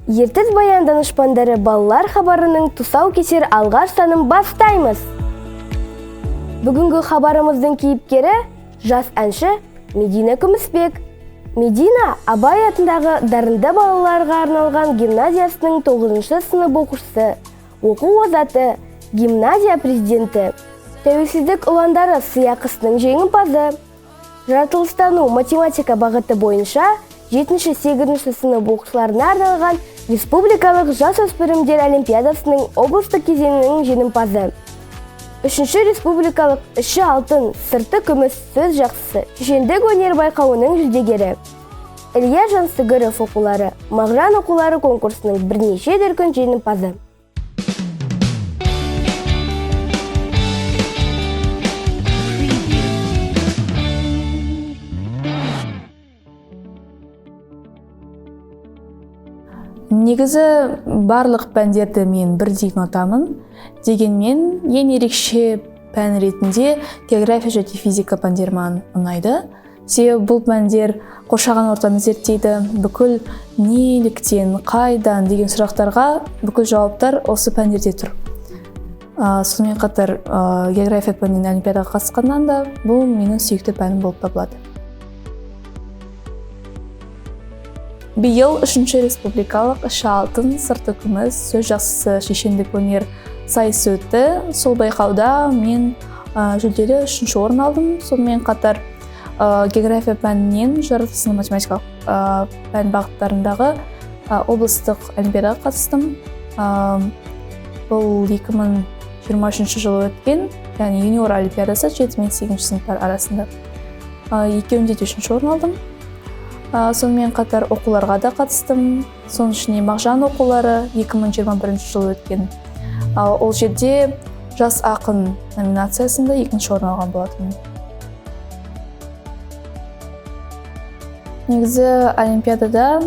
Ертіс баян данышпандары балалар хабарының тұсау кесер алғаш санын бастаймыз. Бүгінгі хабарымыздың кейіпкері жас әнші Медина Күмісбек. Медина Абай атындағы дарынды балаларға арналған гимназиясының 9-шы сынып оқушысы, оқу озаты, гимназия президенті, тәуелсіздік ұландары сыйақысының жеңімпазы. Жаратылыстану математика бағыты бойынша 7-8 сынып оқушыларына арналған республикалық жасөспірімдер олимпиадасының облыстық кезеңінің жеңімпазы. 3-ші республикалық іші алтын, сырты күміс, сөз жақсысы, шешендік өнер байқауының жүлдегері. Илья Жансүгіров оқулары, Мағжан оқулары конкурсының бірнеше дүркін жеңімпазы. Негізі барлық пәндерді мен бірдей ұнатамын, дегенмен ең ерекше пән ретінде география және физика пәндері маған ұнайды. Себебі бұл пәндер қоршаған ортаны зерттейді, бүкіл неліктен, қайдан деген сұрақтарға бүкіл жауаптар осы пәндерде тұр. Сонымен қатар география пәнінен олимпиадаға қатысқаннан да бұл менің сүйікті пәнім болып табылады. Биыл 3-ші республикалық іші алтын, сырты күміс, сөз жақсысы, шешендік өнер сайысы өтті. Сол байқауда мен жүлделі 3-ші орын алдым. Сонымен қатар география пәнінен жаратылыстану математикалық пән бағыттарындағы облыстық олимпиадаға қатыстым. Бұл 2023 жылы өткен, яғни юниор олимпиадасы 7 мен 8 сыныптар арасында. Екеуінде 3-ші орын алдым. Сонымен қатар оқуларға да қатыстым. Соның ішіне Мағжан оқулары 2021 жылы өткен. Ол жерде жас ақын номинациясында 2-ші орын алған болатын. Негізі олимпиадада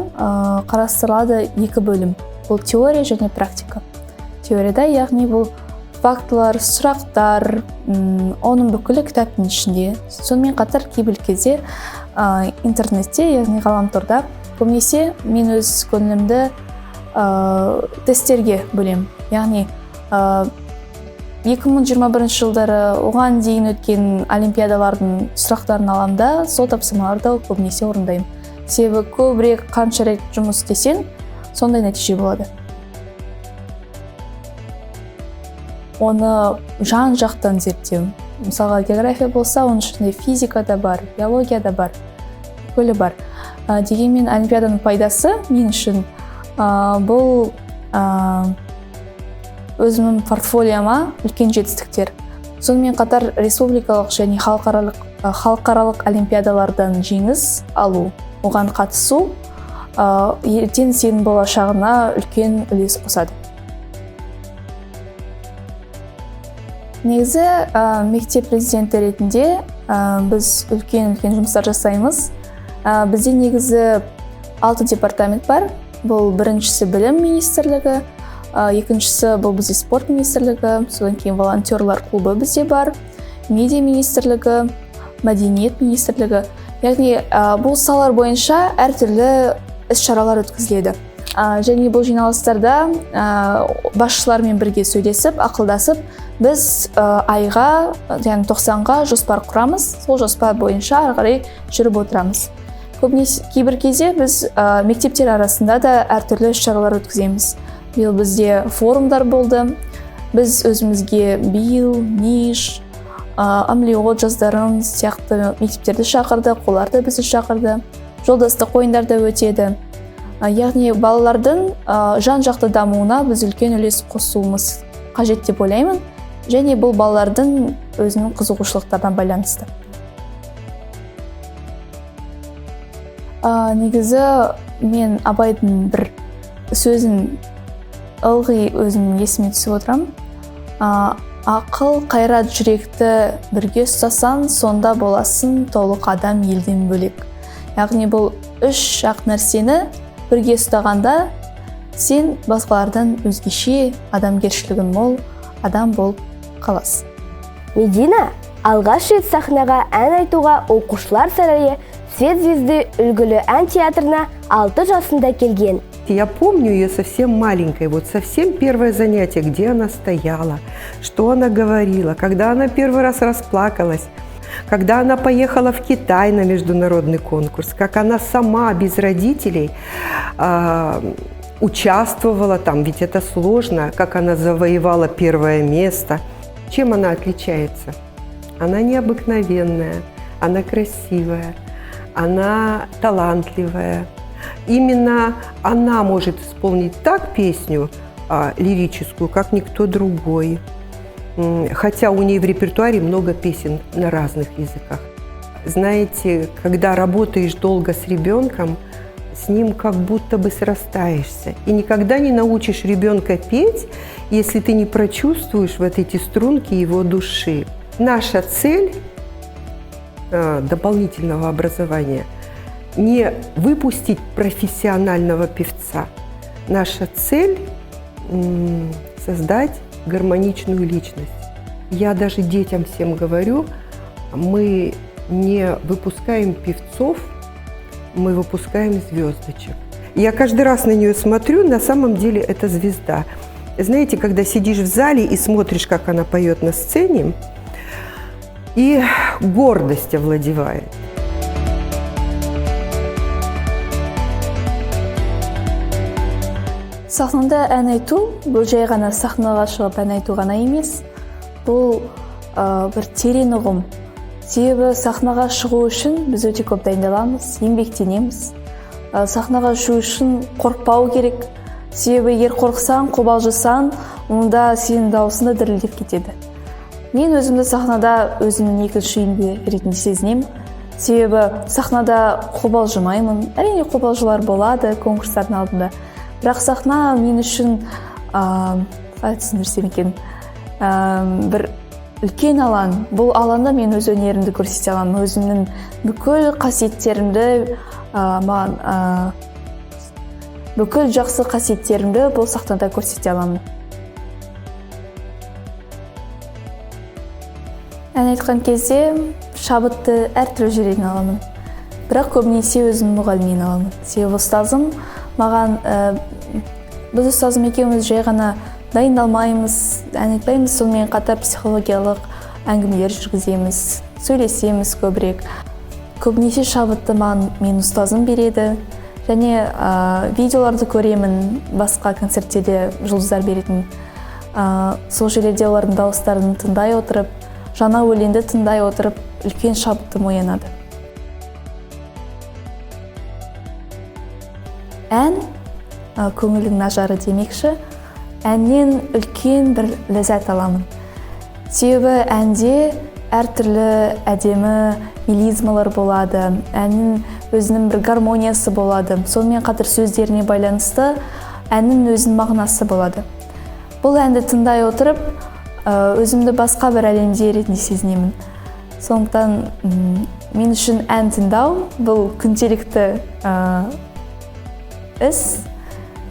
қарастырылады 2 бөлім. Бұл теория және практика. Теорияда, яғни бұл фактылар, сұрақтар, оның бүкілі кітаптың ішінде. Сонымен қатар кейбір кезде интернетте, яғни ғаламторда көбінесе мен өз көңілімді тесттерге бөлем. Яғни 2021 жылдары оған дейін өткен олимпиадалардың сұрақтарын аламда, сол тапсырмаларды көбінесе орындаймын. Себебі көбірек қаншарек жұмыс істесең, сондай нәтиже болады. Оны жан-жақтан зерттеу. Мысалға, география болса, оның ішінде физика да бар, биология да бар, көлі бар. Дегенмен олимпиаданың пайдасы мен үшін бұл өзімнің портфолиома үлкен жетістіктер. Сонымен қатар республикалық және халықаралық олимпиадалардан жеңіс алу, оған қатысу ертең сенің болашағына үлкен үлес қосады. Негізі мектеп президенті ретінде біз үлкен жұмыстар жасаймыз. Бізде негізі 6 департамент бар. Бұл біріншісі білім министрлігі, екіншісі бұл бізде спорт министрлігі, содан кейін волонтерлар клубы бізде бар, медиа министрлігі, мәдениет министрлігі. Яғни бұл салалар бойынша әртүрлі іс-шаралар өткізіледі. Және бұл жиналыстарда басшылармен бірге сөйлесіп, ақылдасып, біз айға, яғни 90-ға жоспар құрамыз. Сол жоспар бойынша ары қарай жүріп отырамыз. Көбінесе кейбір кезде біз мектептер арасында да әртүрлі іс-шаралар өткіземіз. Биыл бізде форумдар болды. Біз өзімізге БИЛ, НИШ, Амлиот жастарын сияқты мектептерді шақырды, олар да бізді шақырды. Жолдастық ойындар да өтеді. Яғни балалардың жан-жақты дамуына біз үлкен үлес қосуымыз қажет деп ойлаймын. Және бұл балалардың өзінің қызығушылықтарына байланысты. Негізі мен Абайдың бір сөзін ылғи өзім есіме түсіп отырам. Ақыл, қайрат, жүректі бірге ұстасаң, сонда боласың толық адам елден бөлек. Яғни бұл 3 жақ нәрсені бірге ұстағанда сен басқалардан өзгеше, адамгершілігін мол адам болып қаласың. Медина алғаш рет сахнаға ән айтуға оқушылар сарайы Свет звезды үлгілі ән театрына 6 жасында келген. знаете, я помню ее совсем маленькой, вот совсем первое занятие, где она стояла, что она говорила, когда она первый раз расплакалась, когда она поехала в Китай на международный конкурс, как она сама без родителей участвовала там, ведь это сложно, как она завоевала первое место. Чем она отличается? Она необыкновенная, она красивая, она талантливая. Именно она может исполнить так песню лирическую, как никто другой. Хотя у нее в репертуаре много песен на разных языках. Знаете, когда работаешь долго с ребенком, с ним как будто бы срастаешься. И никогда не научишь ребенка петь, если ты не прочувствуешь вот эти струнки его души. Наша цель дополнительного образования – не выпустить профессионального певца. Наша цель – создать гармоничную личность. Я даже детям всем говорю, мы не выпускаем певцов, мы выпускаем звездочек. Я каждый раз на нее смотрю, на самом деле это звезда. Знаете, когда сидишь в зале и смотришь, как она поет на сцене, и гордость овладевает. Сахнада ән айту, бұл жай ғана сахнаға шығып ән айту ғана емес, бұл бір терең ұғым. Себебі сахнаға шығу үшін біз өте көп дайындаламыз, еңбектенеміз. Сахнаға шығу үшін қорықпау керек. Себебі егер қорықсаң, қобалжысаң, онда сенің даусың да дірілдеп кетеді. Мен өзімді сахнада өзімнің екінші үйімде ретінде сезінемін. Себебі сахнада қобалжымаймын. Әрине қобалжулар болады конкурстардың алдында. Бірақ сахна мен үшін қалай түсіндірсем екен, бір үлкен алаң. Бұл алаңда мен өз өнерімді көрсете аламын, өзімнің бүкіл қасиеттерімді, бүкіл жақсы қасиеттерімді бұл сахнада көрсете аламын. Ән айтқан кезде шабытты әртүрлі жерден аламын. Бірақ көбінесе өзім мұғалімнен аламын. Себебі ұстазым маған, біз ұстазым екеуміз жай ғана дайындалмаймыз, ән айтпаймыз, сонымен қатар психологиялық әңгімелер жүргіземіз, сөйлесеміз көбірек. Көбінесе шабытты мен ұстазым береді, және видеоларды көремін, басқа концерттерде жұлдыздар беретін. Сол жерде олардың дауыстарын тыңдай отырып, жаңа өлеңді тыңдай отырып, үлкен шабыттым оянады. Ән көңілдің нажары демекші, әннен үлкен бір ләззат аламын. Себебі әнде әртүрлі әдемі мелизмалар болады, әннің өзінің бір гармониясы болады, сонымен қатар сөздеріне байланысты әннің өзінің мағынасы болады. Бұл әнді тыңдай отырып, өзімді басқа бір әлемде ретінде сезінемін. Сондықтан мен үшін ән тыңдау бұл күнделікті іс.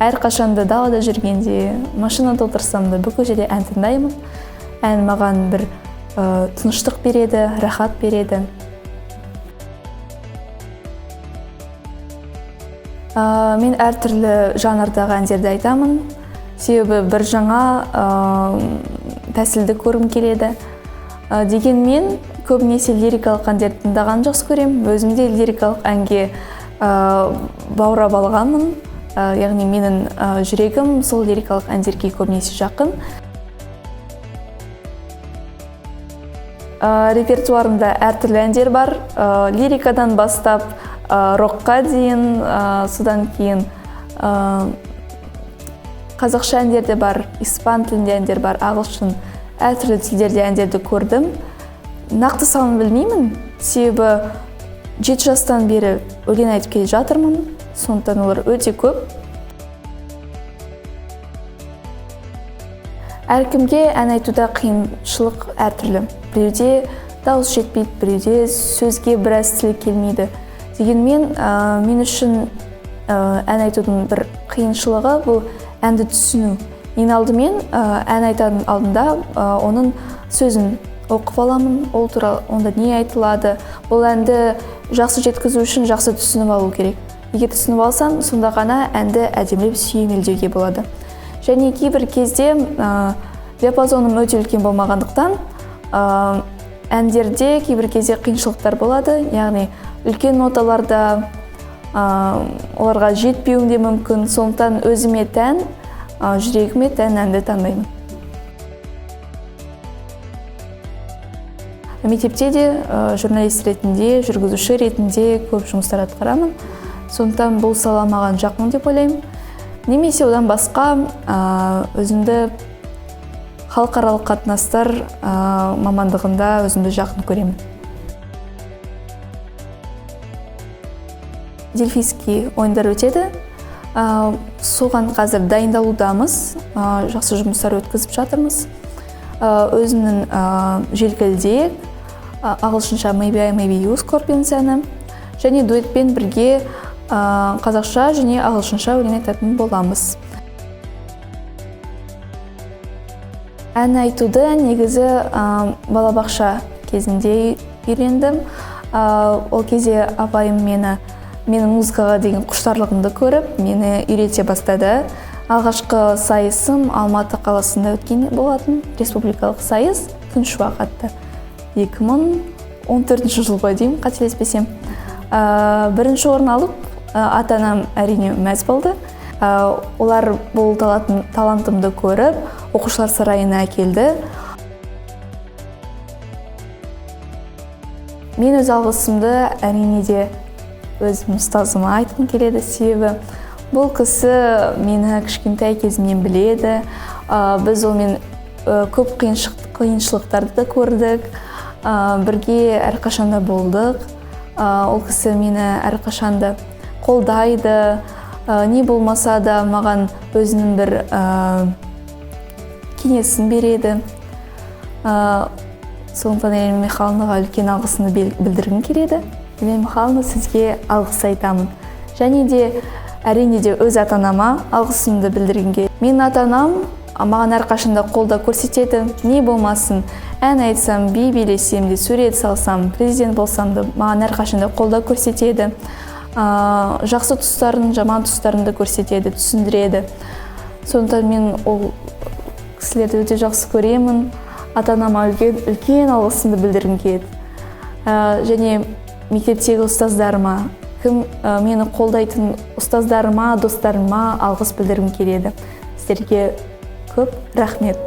Әрқашанда далада жүргенде, машинада отырсам да бүкіл жерде ән тыңдаймын. Ән маған бір тыныштық береді, рахат береді. Мен әртүрлі жанрдағы әндерді айтамын. Себебі бір жаңа тәсілді көргім келеді. Дегенмен көбінесе лирикалық әндерді тыңдағанды жақсы көремін. Өзімде лирикалық әнге баурап алғанмын. Яғни менің жүрегім сол лирикалық әндерге көбінесе жақын. Репертуарымда әртүрлі әндер бар. Лирикадан бастап рокқа дейін, содан кейін қазақша әндер де бар, испан тілінде әндер бар, ағылшын, әртүрлі тілдерде әндерді көрдім. Нақты санын білмеймін, себебі 7 жастан бері өлең айтып келе жатырмын, сондықтан олар өте көп. Әркімге ән айтуда қиыншылық әртүрлі. Біреуде дауыс жетпейді, біреуде сөзге біраз тілі келмейді. Дегенмен мен үшін ән айтудың бір қиыншылығы бұл әнді түсіну. Ең алдымен ән айтардың алдында оның сөзін оқып аламын, ол туралы онда не айтылады. Бұл әнді жақсы жеткізу үшін жақсы түсініп алу керек. егер түсініп алсаң, сонда ғана әнді әдемілеп сүйемелдеуге болады. Және кейбір кезде диапазоным өте үлкен болмағандықтан әндерде кейбір кезде қиыншылықтар болады, яғни үлкен ноталарда оларға жетпеуім де мүмкін, сондықтан өзіме тән, жүрегіме тән әнді таңдаймын. Мектепте де журналист ретінде, жүргізуші ретінде көп жұмыстар атқарамын, сондықтан бұл сала маған жақын деп ойлаймын. Немесе одан басқа өзімді халықаралық қатынастар мамандығында өзімді жақын көремін. Дельфийский ойындар өтеді. Соған қазір дайындалудамыз, жақсы жұмыстар өткізіп жатырмыз. Өзімнің желкілдек, ағылшынша Maybe I Maybe You Scorpions әні, және дуэтпен бірге қазақша және ағылшынша өлең айтатын боламыз. Ән айтуды негізі балабақша кезінде үйрендім. Ол кезде апайым менің музыкаға деген құштарлығымды көріп, мені үйрете бастады. Алғашқы сайысым Алматы қаласында өткен болатын, республикалық сайыс, күн шуақ атты. 2014 жылға дейін, қателеспесем. Бірінші орын алып, ата-анам әрине мәз болды. Олар бұл талантымды көріп, оқушылар сарайына әкелді. Мен өз алғысымды әрине де өзім ұстазыма айтқым келеді, себебі бұл кісі мені кішкентай кезімнен біледі. Біз олмен көп қиыншылықтарды да көрдік, бірге әрқашанда болдық. Ол кісі мені әрқашанда қолдайды, не болмаса да маған өзінің бір кеңесін береді. Сондықтан Елена Михайловнаға үлкен алғысымды білдіргім келеді. Елена Михайловна, сізге алғыс айтамын. Және де әрине де өз ата-анама алғысымды білдіргенге. Мен ата-анам маған әрқашанда қолда көрсетеді. Не болмасын, ән айтсам, би билесем де, сурет салсам, президент болсам да, маған әрқашанда қолда көрсетеді. Жақсы тұстарын, жаман тұстарын да көрсетеді, түсіндіреді. Сондықтан мен ол кісілерді өте жақсы көремін. Ата-анама үлкен алғысымды білдіргім келеді. Және мектептегі ұстаздарыма, мені қолдайтын ұстаздарыма, достарыма алғыс білдіргім келеді. Сіздерге көп рахмет.